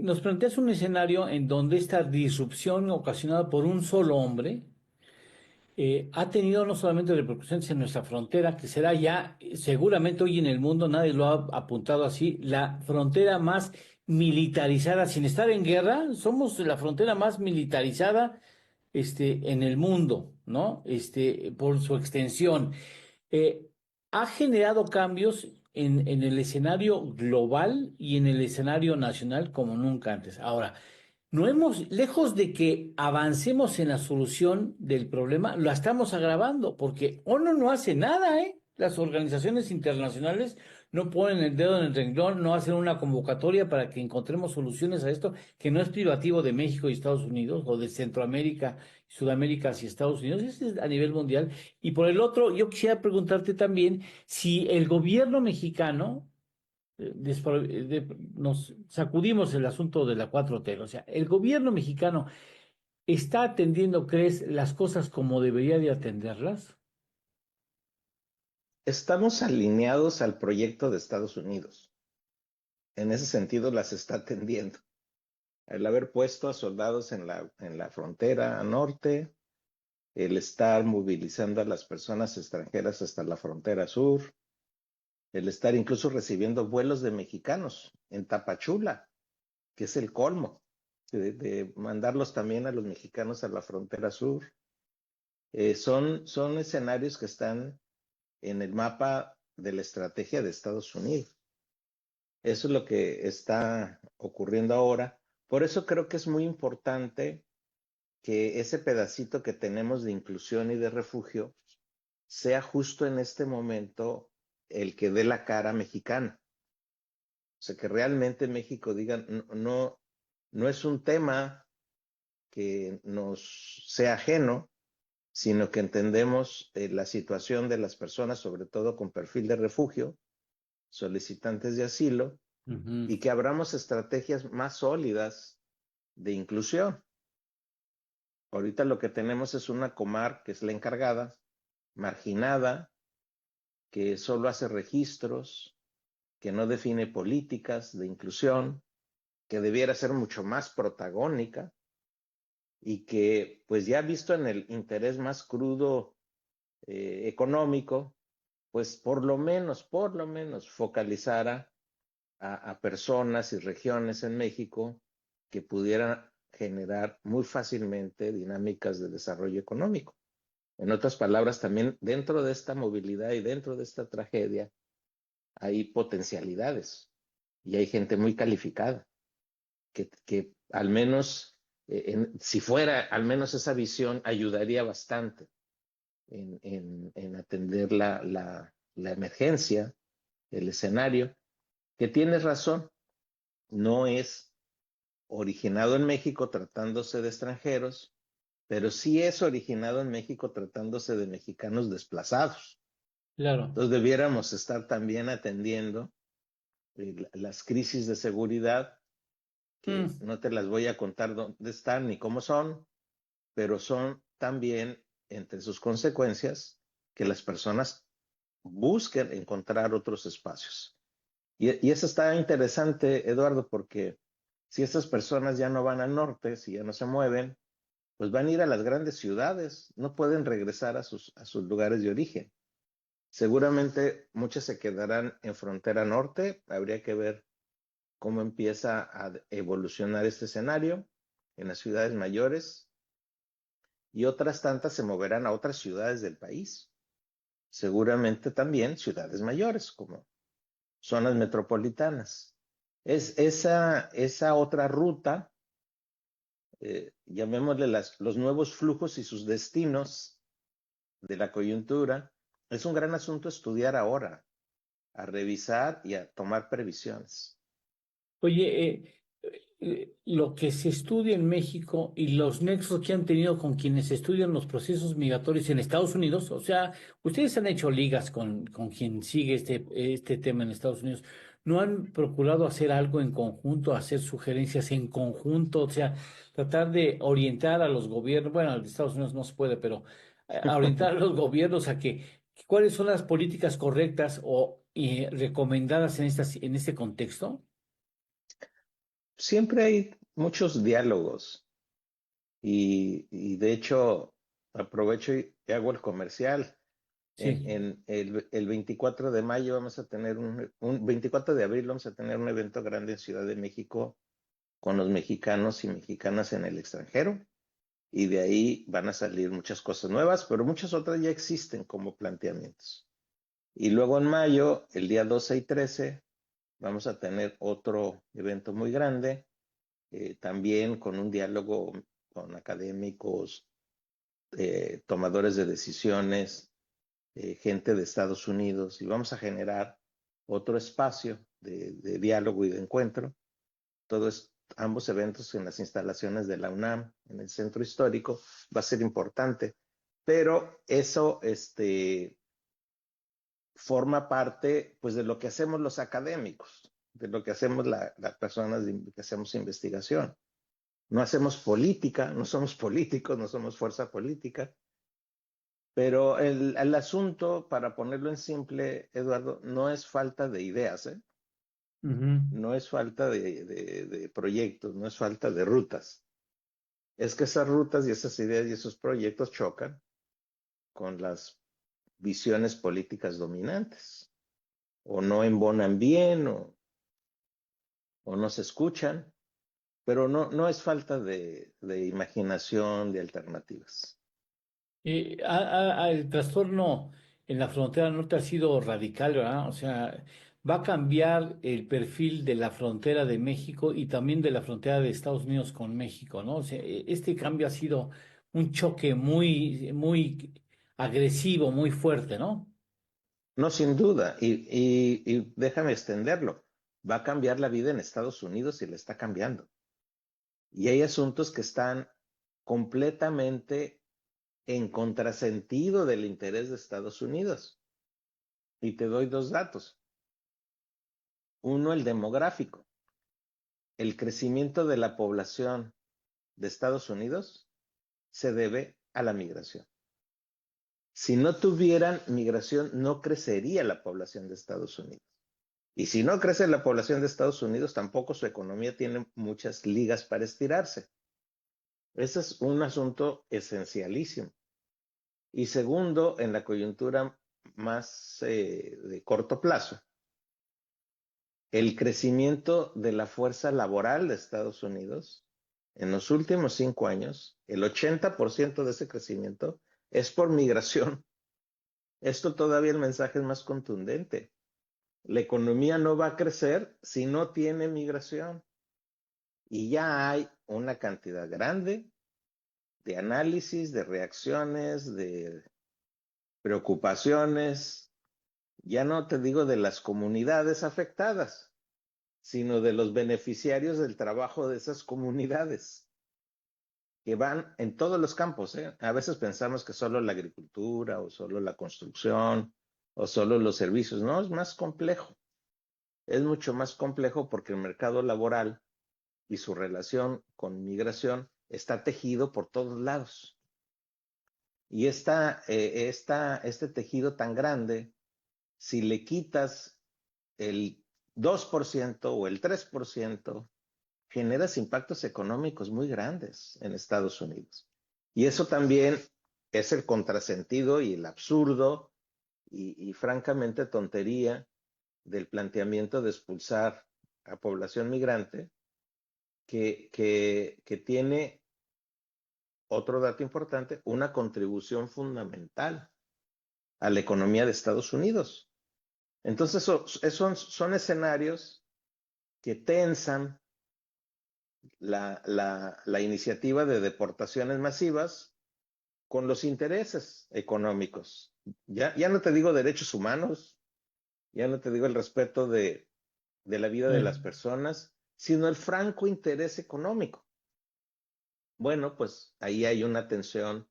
Nos planteas un escenario en donde esta disrupción ocasionada por un solo hombre ha tenido no solamente repercusiones en nuestra frontera, que será ya seguramente hoy en el mundo, nadie lo ha apuntado así, la frontera más militarizada, sin estar en guerra, somos la frontera más militarizada, en el mundo, ¿no? Por su extensión. eh, Ha generado cambios en el escenario global y en el escenario nacional como nunca antes. Ahora, no hemos, lejos de que avancemos en la solución del problema, lo estamos agravando, porque ONU no hace nada, ¿eh? Las organizaciones internacionales no ponen el dedo en el renglón, no hacen una convocatoria para que encontremos soluciones a esto, que no es privativo de México y Estados Unidos, o de Centroamérica, Sudamérica hacia Estados Unidos, es a nivel mundial. Y por el otro, yo quisiera preguntarte también si el gobierno mexicano nos sacudimos el asunto de la 4T. O sea, el gobierno mexicano está atendiendo, ¿crees, las cosas como debería de atenderlas? Estamos alineados al proyecto de Estados Unidos. En ese sentido, las está atendiendo. El haber puesto a soldados en la frontera norte, el estar movilizando a las personas extranjeras hasta la frontera sur, el estar incluso recibiendo vuelos de mexicanos en Tapachula, que es el colmo, de mandarlos también a los mexicanos a la frontera sur. Son escenarios que están en el mapa de la estrategia de Estados Unidos. Eso es lo que está ocurriendo ahora. Por eso creo que es muy importante que ese pedacito que tenemos de inclusión y de refugio sea justo en este momento el que dé la cara mexicana. O sea, que realmente México diga, no, no es un tema que nos sea ajeno, sino que entendemos la situación de las personas, sobre todo con perfil de refugio, solicitantes de asilo, Ujú. y que abramos estrategias más sólidas de inclusión. Ahorita lo que tenemos es una Comar que es la encargada, marginada, que solo hace registros, que no define políticas de inclusión, que debiera ser mucho más protagónica y que pues ya visto en el interés más crudo económico, pues por lo menos focalizara a personas y regiones en México que pudieran generar muy fácilmente dinámicas de desarrollo económico. En otras palabras, también dentro de esta movilidad y dentro de esta tragedia hay potencialidades y hay gente muy calificada que al menos, si fuera al menos esa visión, ayudaría bastante en atender la emergencia, el escenario, que tienes razón, no es originado en México tratándose de extranjeros, pero sí es originado en México tratándose de mexicanos desplazados. Claro. Entonces debiéramos estar también atendiendo las crisis de seguridad, que Mm. no te las voy a contar dónde están ni cómo son, pero son también entre sus consecuencias que las personas busquen encontrar otros espacios. Y eso está interesante, Eduardo, porque si estas personas ya no van al norte, si ya no se mueven, pues van a ir a las grandes ciudades, no pueden regresar a sus lugares de origen. Seguramente muchas se quedarán en frontera norte, habría que ver cómo empieza a evolucionar este escenario en las ciudades mayores y otras tantas se moverán a otras ciudades del país, seguramente también ciudades mayores como zonas metropolitanas. Es esa otra ruta, llamémosle los nuevos flujos y sus destinos de la coyuntura, es un gran asunto estudiar ahora, a revisar y a tomar previsiones. Oye, lo que se estudia en México y los nexos que han tenido con quienes estudian los procesos migratorios en Estados Unidos, o sea, ustedes han hecho ligas con quien sigue este tema en Estados Unidos, ¿no han procurado hacer algo en conjunto, hacer sugerencias en conjunto, o sea, tratar de orientar a los gobiernos, bueno, de Estados Unidos no se puede, pero a orientar a los gobiernos a que cuáles son las políticas correctas o recomendadas en este contexto? siempre hay muchos diálogos y de hecho aprovecho y hago el comercial. Sí. En el 24 de mayo vamos a tener 24 de abril vamos a tener un evento grande en Ciudad de México con los mexicanos y mexicanas en el extranjero. Y de ahí van a salir muchas cosas nuevas, pero muchas otras ya existen como planteamientos. Y luego en mayo, el día 12 y 13, vamos a tener otro evento muy grande, también con un diálogo con académicos, tomadores de decisiones, gente de Estados Unidos, y vamos a generar otro espacio de diálogo y de encuentro. Ambos eventos en las instalaciones de la UNAM, en el centro histórico, va a ser importante. Pero eso forma parte pues, de lo que hacemos los académicos, de lo que hacemos las personas que hacemos investigación. No hacemos política, no somos políticos, no somos fuerza política, pero el asunto, para ponerlo en simple, Eduardo, no es falta de ideas, ¿eh? Ujú. No es falta de proyectos, no es falta de rutas. Es que esas rutas y esas ideas y esos proyectos chocan con las visiones políticas dominantes, o no embonan bien, o no se escuchan, pero no es falta de imaginación, de alternativas. El trastorno en la frontera norte ha sido radical, ¿verdad? O sea, va a cambiar el perfil de la frontera de México y también de la frontera de Estados Unidos con México, ¿no? O sea, este cambio ha sido un choque muy agresivo, muy fuerte, ¿no? No, sin duda, y déjame extenderlo, va a cambiar la vida en Estados Unidos y le está cambiando. Y hay asuntos que están completamente en contrasentido del interés de Estados Unidos. Y te doy dos datos. Uno, el demográfico. El crecimiento de la población de Estados Unidos se debe a la migración. Si no tuvieran migración, no crecería la población de Estados Unidos. Y si no crece la población de Estados Unidos, tampoco su economía tiene muchas ligas para estirarse. Ese es un asunto esencialísimo. Y segundo, en la coyuntura más de corto plazo, el crecimiento de la fuerza laboral de Estados Unidos en los últimos 5 años, el 80% de ese crecimiento es por migración. Esto todavía el mensaje es más contundente. La economía no va a crecer si no tiene migración. Y ya hay una cantidad grande de análisis, de reacciones, de preocupaciones, ya no te digo de las comunidades afectadas, sino de los beneficiarios del trabajo de esas comunidades, que van en todos los campos, ¿eh? A veces pensamos que solo la agricultura o solo la construcción o solo los servicios. No, es más complejo. Es mucho más complejo porque el mercado laboral y su relación con migración está tejido por todos lados. Y este tejido tan grande, si le quitas el 2% o el 3%, generas impactos económicos muy grandes en Estados Unidos. Y eso también es el contrasentido y el absurdo y francamente tontería del planteamiento de expulsar a población migrante que tiene, otro dato importante, una contribución fundamental a la economía de Estados Unidos. Entonces, son escenarios que tensan la iniciativa de deportaciones masivas con los intereses económicos. Ya no te digo derechos humanos, ya no te digo el respeto de la vida de las Sí. personas, sino el franco interés económico. Bueno, pues ahí hay una tensión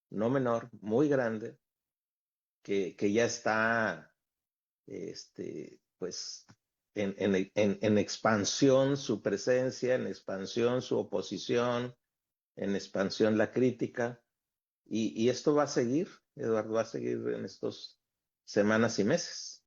no menor, muy grande, que ya está, pues, en expansión su presencia, en expansión su oposición, en expansión la crítica. Y esto va a seguir, Eduardo, va a seguir en estos semanas y meses.